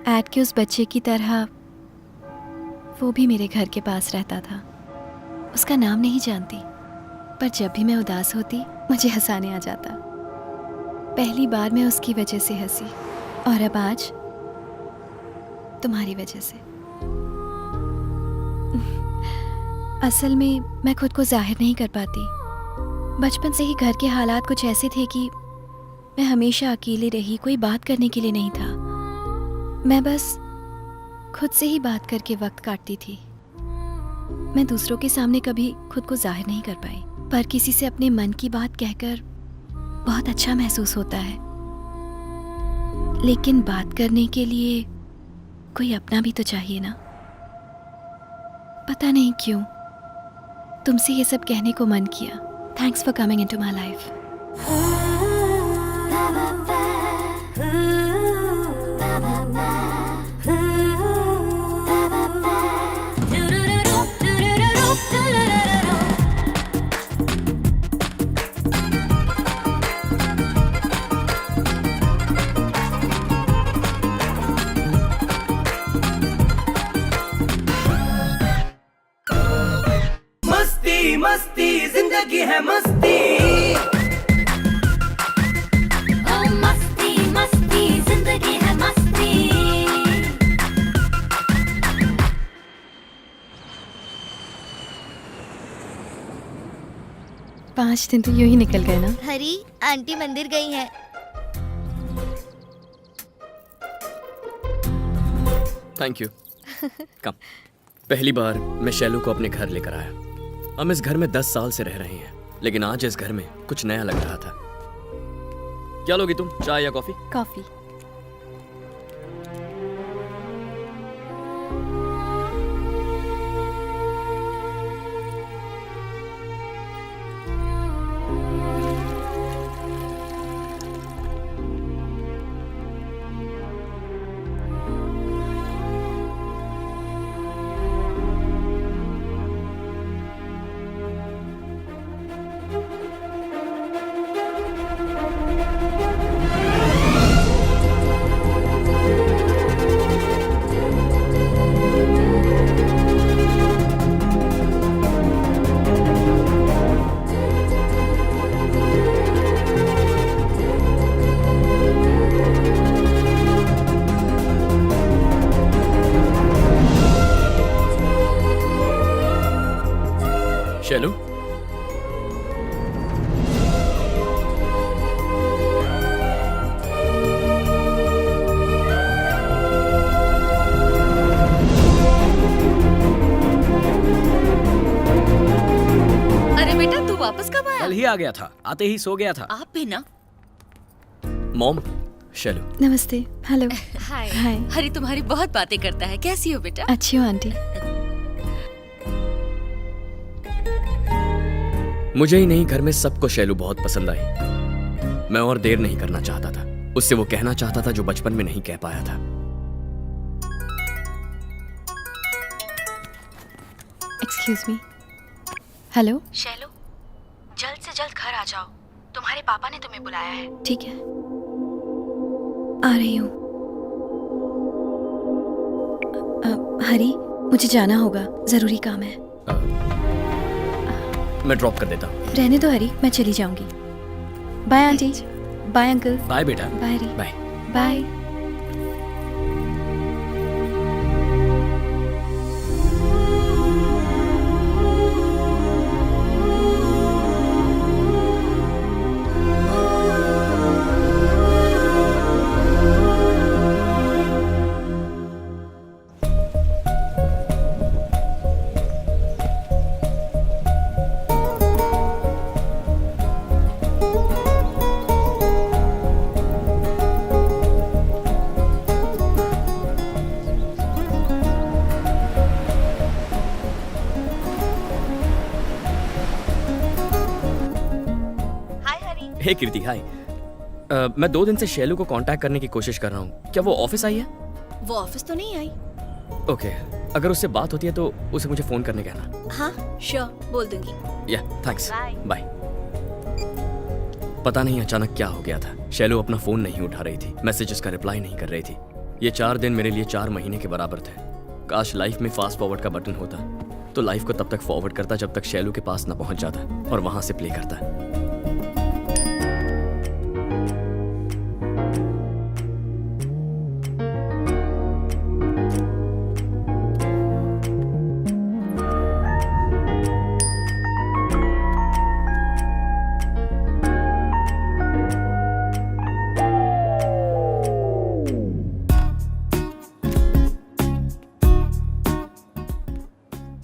Add के उस बच्चे की तरह वो भी मेरे घर के पास रहता था। उसका नाम नहीं जानती, पर जब भी मैं उदास होती मुझे हंसाने आ जाता। पहली बार मैं उसकी वजह से हंसी, और अब आज तुम्हारी वजह से। असल में मैं खुद को जाहिर नहीं कर पाती। बचपन से ही घर के हालात कुछ ऐसे थे कि मैं हमेशा अकेली रही, कोई बात करने के लिए नहीं था। मैं बस खुद से ही बात करके वक्त काटती थी। मैं दूसरों के सामने कभी खुद को जाहिर नहीं कर पाई, पर किसी से अपने मन की बात कहकर बहुत अच्छा महसूस होता है। लेकिन बात करने के लिए कोई अपना भी तो चाहिए ना। पता नहीं क्यों तुमसे ये सब कहने को मन किया। Thanks for coming into my life. मस्ती जिंदगी है मस्ती। ओ मस्ती मस्ती जिंदगी है मस्ती। 5 दिन तो यूं ही निकल गए ना। हरी आंटी मंदिर गई है। Thank you. कम। पहली बार मैं शैलू को अपने घर लेकर आया। हम इस घर में 10 साल से रह रहे हैं, लेकिन आज इस घर में कुछ नया लग रहा था। क्या लोगी तुम, चाय या कॉफी? कॉफी। शैलू, अरे बेटा तू वापस कब आया? कल ही आ गया था, आते ही सो गया था। आप भी ना। मॉम, शैलू। नमस्ते। हेलो। हाय। हाय। हरी तुम्हारी बहुत बातें करता है। कैसी हो बेटा? अच्छी हो आंटी। मुझे ही नहीं, घर में सबको शैलू बहुत पसंद आई। मैं और देर नहीं करना चाहता था। उससे वो कहना चाहता था जो बचपन में नहीं कह पाया था। Excuse me. हेलो। शैलू, जल्द से जल्द घर आ जाओ। तुम्हारे पापा ने तुम्हें बुलाया है। ठीक है, आ रही हूँ। हरी, मुझे जाना होगा, जरूरी काम है। मैं ड्रॉप कर देता हूँ। रहने दो हरी, मैं चली जाऊंगी। Bye aunty. Bye uncle. Bye बेटा। Bye Hari. Bye. Bye. Hey Kirti, hi. मैं 2 दिन से शैलू को कांटेक्ट करने की कोशिश कर रहा हूँ। क्या वो ऑफिस आई है? वो ऑफिस तो नहीं आई। ओके, अगर उससे बात होती है तो उसे मुझे फोन करने कहना। हाँ श्योर, बोल दूंगी। या थैंक्स, बाय। पता नहीं अचानक क्या हो गया था। शैलू अपना फोन नहीं उठा रही थी, मैसेजेस का रिप्लाई नहीं कर रही थी। ये 4 दिन मेरे लिए 4 महीने के बराबर थे। काश लाइफ में फास्ट फॉरवर्ड का बटन होता तो लाइफ को तब तक फॉरवर्ड करता जब तक शैलू के पास न पहुंच जाता और वहां से प्ले करता।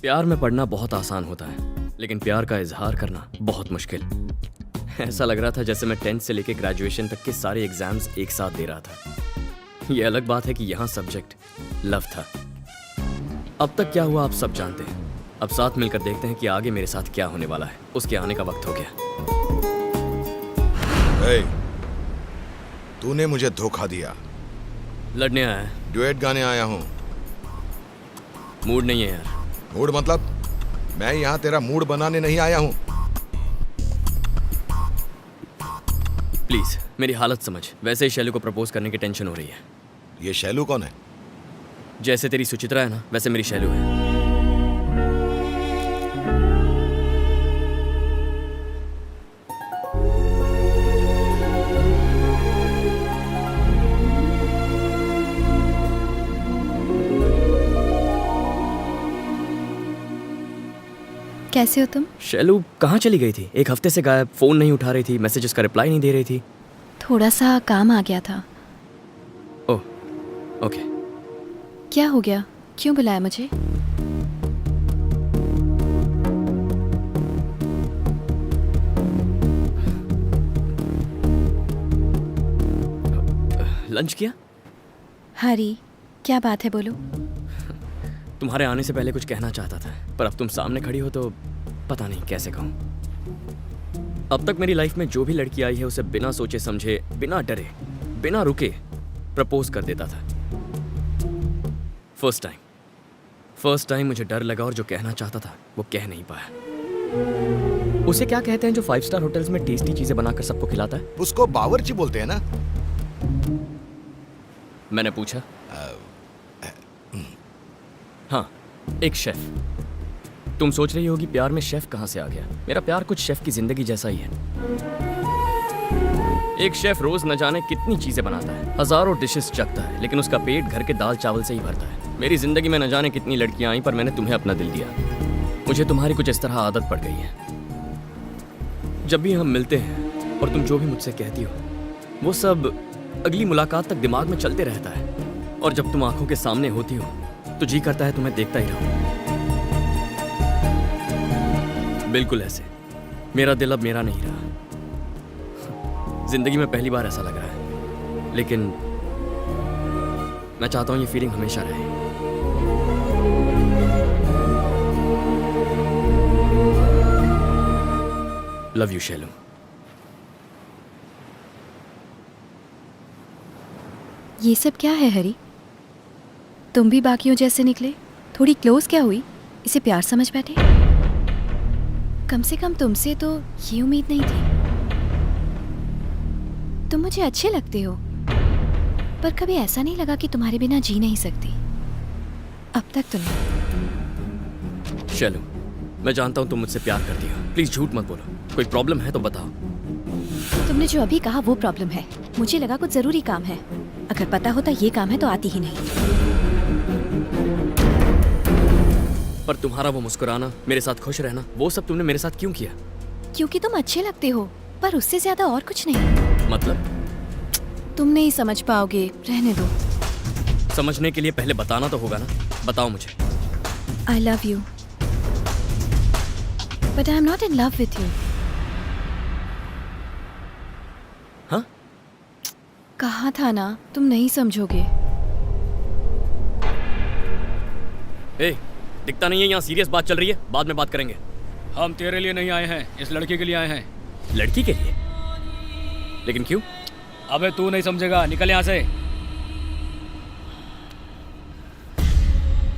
प्यार में पढ़ना बहुत आसान होता है, लेकिन प्यार का इजहार करना बहुत मुश्किल। ऐसा लग रहा था जैसे मैं 10th से लेकर ग्रेजुएशन तक के सारे एग्जाम्स एक साथ दे रहा था। ये अलग बात है कि यहाँ सब्जेक्ट लव था। अब तक क्या हुआ आप सब जानते हैं। अब साथ मिलकर देखते हैं कि आगे मेरे साथ क्या होने वाला है। उसके आने का वक्त हो गया। hey, तूने मुझे धोखा दिया। लड़ने आया है। ड्यूएट गाने आया हूँ। मूड नहीं है यार। मूड मतलब? मैं यहाँ तेरा मूड बनाने नहीं आया हूँ। प्लीज मेरी हालत समझ। वैसे ही शैलू को प्रपोज करने की टेंशन हो रही है। ये शैलू कौन है? जैसे तेरी सुचित्रा है ना, वैसे मेरी शैलू है। कैसे हो तुम? शैलू कहाँ चली गई थी? एक हफ्ते से गायब। फोन नहीं उठा रही थी, मैसेजेस का रिप्लाई नहीं दे रही थी। थोड़ा सा काम आ गया था। Oh okay. क्या हो गया? क्यों बुलाया मुझे? लंच किया? हरी, क्या बात है, बोलो। तुम्हारे आने से पहले कुछ कहना चाहता था, पर अब तुम सामने खड़ी हो तो पता नहीं कैसे कहूं। अब तक मेरी लाइफ में जो भी लड़की आई है उसे बिना सोचे समझे, बिना डरे, बिना रुके प्रपोज कर देता था। फर्स्ट टाइम मुझे डर लगा और जो कहना चाहता था वो कह नहीं पाया। उसे क्या कहते हैं जो 5 स्टार होटल्स में टेस्टी चीजें बनाकर सबको खिलाता है? उसको बावर्ची बोलते हैं ना। मैंने पूछा। हाँ, एक शेफ। तुम सोच रही होगी प्यार में शेफ कहां से आ गया। मेरा प्यार कुछ शेफ की जिंदगी जैसा ही है। एक शेफ रोज न जाने कितनी चीजें बनाता है, हजारों डिशेस चखता है, लेकिन उसका पेट घर के दाल चावल से ही भरता है। मेरी जिंदगी में न जाने कितनी लड़कियां आई, पर मैंने तुम्हें अपना दिल दिया। मुझे तुम्हारी कुछ इस तरह आदत पड़ गई है। जब भी हम मिलते हैं और तुम जो भी मुझसे कहती हो वो सब अगली मुलाकात तक दिमाग में चलते रहता है, और जब तुम आंखों के सामने होती हो तो जी करता है तुम्हें देखता ही रहूं। बिल्कुल ऐसे मेरा दिल अब मेरा नहीं रहा। जिंदगी में पहली बार ऐसा लग रहा है, लेकिन मैं चाहता हूं ये फीलिंग हमेशा रहे। Love you Shailu. ये सब क्या है हरी? तुम भी बाकियों जैसे निकले। थोड़ी क्लोज क्या हुई? इसे प्यार समझ बैठे? कम से कम तुमसे तो ये उम्मीद नहीं थी। तुम मुझे अच्छे लगते हो, पर कभी ऐसा नहीं लगा कि तुम्हारे बिना जी नहीं सकती। अब तक तो नहीं। शैलू, मैं जानता हूं तुम मुझसे प्यार करती हो। प्लीज झूठ मत बोलो। कोई प्रॉब्लम है तो बताओ। तुमने जो अभी कहा वो प्रॉब्लम है। मुझे लगा कुछ जरूरी काम है। अगर पता होता ये काम है तो आती ही नहीं। पर तुम्हारा वो मुस्कुराना, मेरे साथ खुश रहना, वो सब तुमने मेरे साथ क्यों किया? क्योंकि तुम अच्छे लगते हो, पर उससे ज्यादा और कुछ नहीं। मतलब? तुम नहीं समझ पाओगे, रहने दो। समझने के लिए पहले बताना तो होगा ना। बताओ मुझे। I love you, but I am not in love with you. हाँ? कहा था ना, तुम नहीं समझोगे। ए, दिखता नहीं है यहाँ सीरियस बात चल रही है। बाद में बात करेंगे। हम तेरे लिए नहीं आए हैं, इस लड़की के लिए आए हैं। लड़की के लिए? लेकिन क्यों? अबे तू नहीं समझेगा, निकल यहाँ से।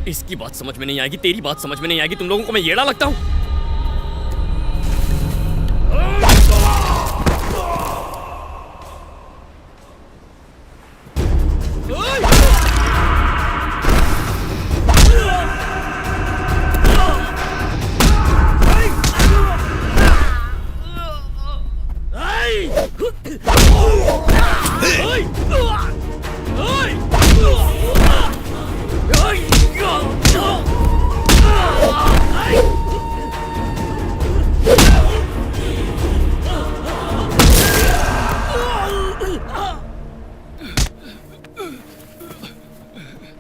इसकी बात समझ में नहीं आएगी, तेरी बात समझ में नहीं आएगी। तुम लोगों को मैं येड़ा लगता हूँ?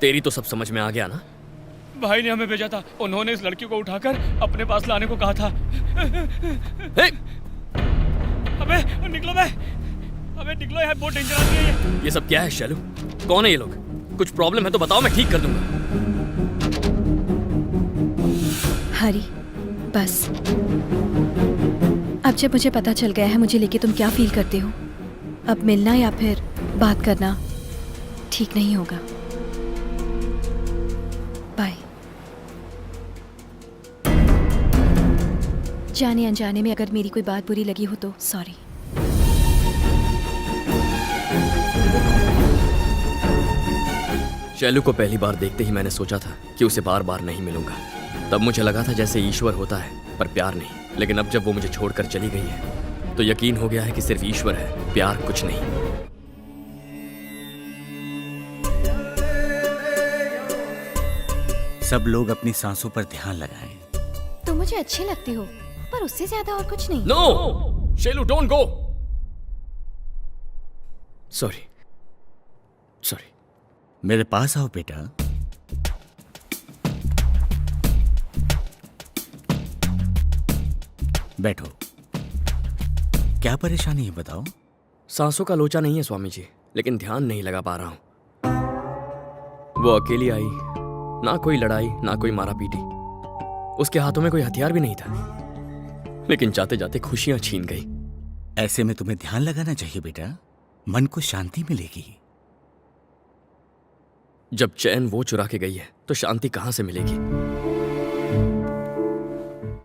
तेरी तो सब समझ में आ गया ना। भाई ने हमें भेजा था, उन्होंने इस लड़की को उठाकर अपने पास लाने को कहा था। हे! अबे निकलो बे, अबे निकलो, यार बहुत डेंजर आदमी है ये सब क्या है शैलू? कौन है ये लोग? कुछ प्रॉब्लम है तो बताओ, मैं ठीक कर दूंगा। हरी, बस अब जब मुझे पता चल गया है मुझे लेके तुम क्या फील करते हो, अब मिलना या फिर बात करना ठीक नहीं होगा। बाय। जाने अनजाने में अगर मेरी कोई बात बुरी लगी हो तो सॉरी। शैलू को पहली बार देखते ही मैंने सोचा था कि उसे बार बार नहीं मिलूंगा। तब मुझे लगा था जैसे ईश्वर होता है पर प्यार नहीं। लेकिन अब जब वो मुझे छोड़कर चली गई है तो यकीन हो गया है कि सिर्फ ईश्वर है, प्यार कुछ नहीं। सब लोग अपनी सांसों पर ध्यान लगाएं। तुम मुझे अच्छे लगते हो पर उससे ज्यादा और कुछ नहीं। No Shailu, don't go. Sorry sorry. मेरे पास आओ बेटा। बैठो। क्या परेशानी है बताओ? सांसों का लोचा नहीं है स्वामी जी, लेकिन ध्यान नहीं लगा पा रहा हूं। वो अकेली आई, ना कोई लड़ाई ना कोई मारा पीटी। उसके हाथों में कोई हथियार भी नहीं था, लेकिन जाते जाते खुशियां छीन गई। ऐसे में तुम्हें ध्यान लगाना चाहिए बेटा, मन को शांति मिलेगी। जब चैन वो चुरा के गई है तो शांति कहां से मिलेगी?